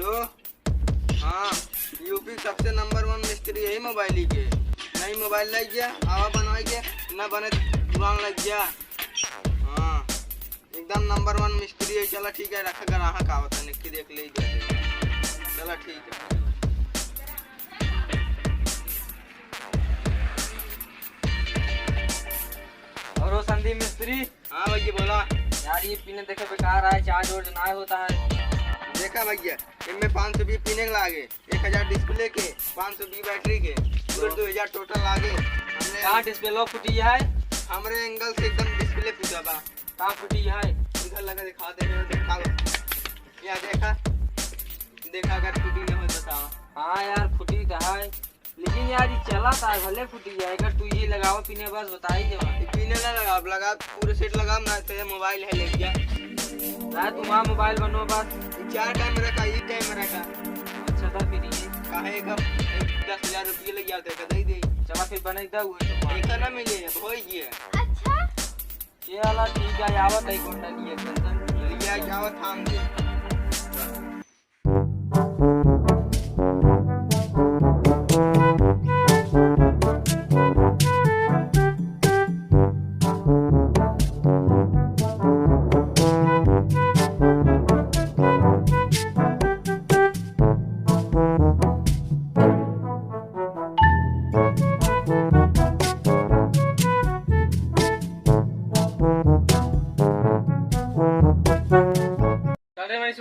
Hello. हाँ, UP सबसे number 1 मिस्त्री है मोबाइल ही के। नई मोबाइल लग गया, आवा बनवाई के न बने दुकान लग गया। हाँ, एकदम नंबर 1 मिस्त्री है। चला ठीक है, रखा ग्राहक आवत है, निक्की देख ले। चला ठीक है। और वो संदीप मिस्त्री। हाँ भैया बोला। यार ये पीने देखे बेकार है, चार्ज वर्ज ना होता है। देखा भैया, इनमें 520 पीने के लागे, 1000 डिस्प्ले के, 520 बैटरी के, पूरे 2000 टोटल लागे। कहाँ डिस्प्ले लो फुटी है? हमरे एंगल से एकदम डिस्प्ले फूटा बा। कहाँ फुटी है? इधर लगा दिखा दे रहे हो, देखा या देखा देखा अगर फुटी नहीं हो बताओ। हाँ यार फुटी तो है, लेकिन यार ये चला था भले फुटी है। अगर तू ये लगाओ पीने बस बता ही जब पीने ना लगा पूरे सेट लगा ना तो मोबाइल है ले गया। तुम्हारा मोबाइल बनो बस। 4 कैमरा का, ये कैमरा का अच्छा था फिर ये काहे का 10,000 रुपये लग जाते का दे दे। चला फिर बने दा हुए एक ना मिले हो ये। अच्छा ये वाला ठीक है, आवत है कोटा लिए टेंशन लिया जाओ थाम दे।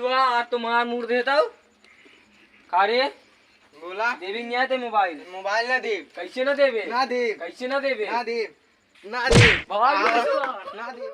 आज तो मार मूड देता हूँ। का रे बोला देवी नहीं आते मोबाइल ना दे। कैसे ना देवे? ना दे। कैसे ना देवे? ना दे। ना दे। भाग ना दे।